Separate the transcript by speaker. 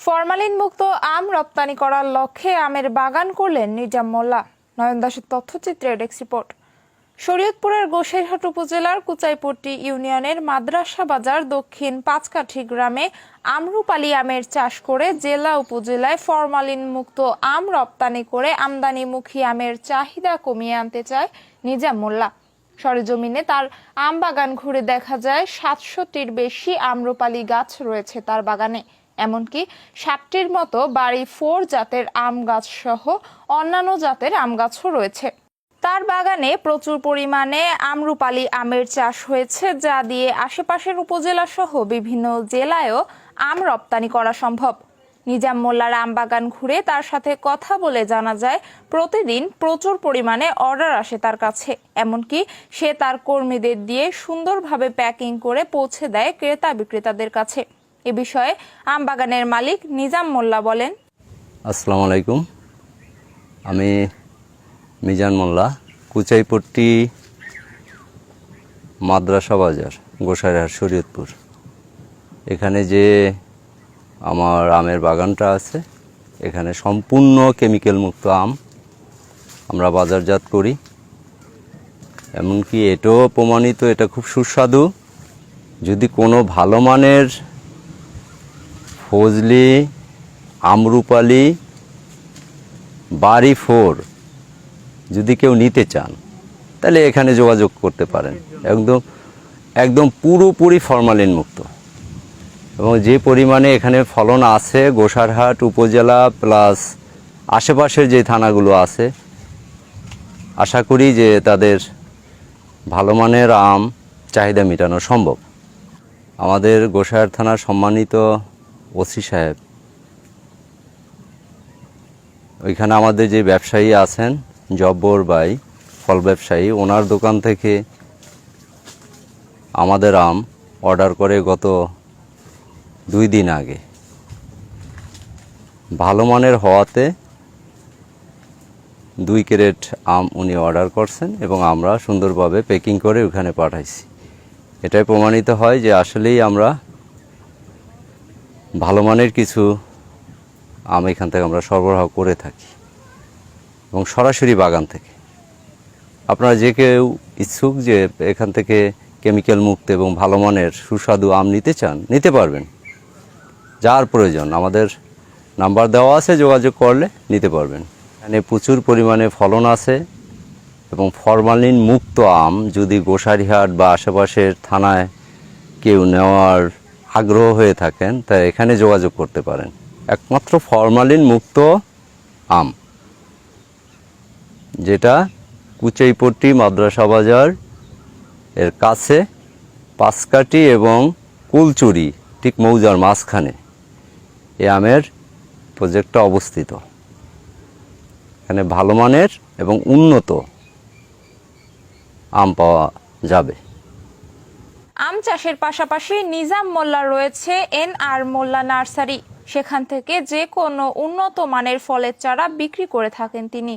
Speaker 1: Formalin মুক্ত আম রপ্তানি করার লক্ষ্যে আমের বাগান করলেন নিজাম মোল্লা। নয়ন দাসের তথ্যচিত্রে ডেস্ক রিপোর্ট। শরীয়তপুরের গোসাইরহাট উপজেলার কুচাইপট্টি ইউনিয়নের মাদ্রাসা বাজার দক্ষিণ পাঁচকাঠি গ্রামে আমরুপালি আমের চাষ করে জেলা উপজেলায় ফরমালিন মুক্ত আম রপ্তানি করে আমদানিমুখী আমের চাহিদা কমিয়ে আনতে চায় নিজাম মোল্লা। সরেজমিনে তার আম বাগান ঘুরে দেখা যায় ৭০০টির বেশি আম্রপালি গাছ রয়েছে তার বাগানে। এমনকি ৬০টির মতো বাড়ি 4 জাতের আম গাছ সহ অন্যান্য জাতের আম গাছও রয়েছে। তার বাগানে প্রচুর পরিমাণে আমরুপালি আমের চাষ হয়েছে, যা দিয়ে আশেপাশের উপজেলা সহ বিভিন্ন জেলায়ও আম রপ্তানি করা সম্ভব। নিজাম মোল্লার আম বাগান ঘুরে তার সাথে কথা বলে জানা যায়, প্রতিদিন প্রচুর পরিমাণে অর্ডার আসে তার কাছে। এমনকি সে তার কর্মীদের দিয়ে সুন্দরভাবে প্যাকিং করে পৌঁছে দেয় ক্রেতা বিক্রেতাদের কাছে। এ বিষয়ে আম বাগানের মালিক নিজাম মোল্লা বলেন,
Speaker 2: আসসালামু আলাইকুম, আমি মিজান মোল্লা, কুচাইপট্টি মাদ্রাসা বাজার, গোসাইরহাট, শরীয়তপুর। এখানে যে আমার আমের বাগানটা আছে, এখানে সম্পূর্ণ কেমিক্যাল মুক্ত আম আমরা বাজারজাত করি। এমনকি এটাও প্রমাণিত, এটা খুব সুস্বাদু। যদি কোনো ভালো মানের ফজলি, আমরুপালি, বাড়ি 4 যদি কেউ নিতে চান, তাহলে এখানে যোগাযোগ করতে পারেন। একদম পুরোপুরি ফরমালিন মুক্ত, এবং যে পরিমাণে এখানে ফলন আছে, গোসাইরহাট উপজেলা প্লাস আশেপাশের যে থানাগুলো আছে, আশা করি যে তাদের ভালো মানের আম চাহিদা মেটানো সম্ভব। আমাদের গোসাইরহাট থানার সম্মানিত ওসি সাহেব, ওইখানে আমাদের যে ব্যবসায়ী আছেন জব্বর ভাই, ফল ব্যবসায়ী, ওনার দোকান থেকে আমাদের আম অর্ডার করে গত 2 দিন আগে। ভালো মানের হওয়াতে 2 ক্যারেট আম উনি অর্ডার করছেন এবং আমরা সুন্দরভাবে প্যাকিং করে ওখানে পাঠাইছি। এটাই প্রমাণিত হয় যে আসলেই আমরা ভালো মানের কিছু আম এখান থেকে আমরা সরবরাহ করে থাকি, এবং সরাসরি বাগান থেকে। আপনারা যে কেউ ইচ্ছুক যে এখান থেকে কেমিক্যাল মুক্ত এবং ভালো মানের সুস্বাদু আম নিতে চান, নিতে পারবেন। যার প্রয়োজন আমাদের নাম্বার দেওয়া আছে, যোগাযোগ করলে নিতে পারবেন। এখানে প্রচুর পরিমাণে ফলন আছে, এবং ফরমালিন মুক্ত আম যদি গোসাইরহাট বা আশেপাশের থানায় কেউ নেওয়ার আগ্রহ হয়ে থাকেন, তা এখানে যোগাযোগ করতে পারেন। একমাত্র ফরমালিন মুক্ত আম, যেটা কুচাইপট্টি মাদ্রাসা বাজার এর কাছে পাঁচকাঠি এবং কুলচুরি ঠিক মৌজার মাঝখানে এই আমের প্রজেক্টটা অবস্থিত। এখানে ভালো মানের এবং উন্নত আম পাওয়া যাবে।
Speaker 1: আম চাষের পাশাপাশি নিজাম মোল্লার রয়েছে NR মোল্লা নার্সারি। সেখান থেকে যে কোনো উন্নত মানের ফলের চারা বিক্রি করে থাকেন তিনি।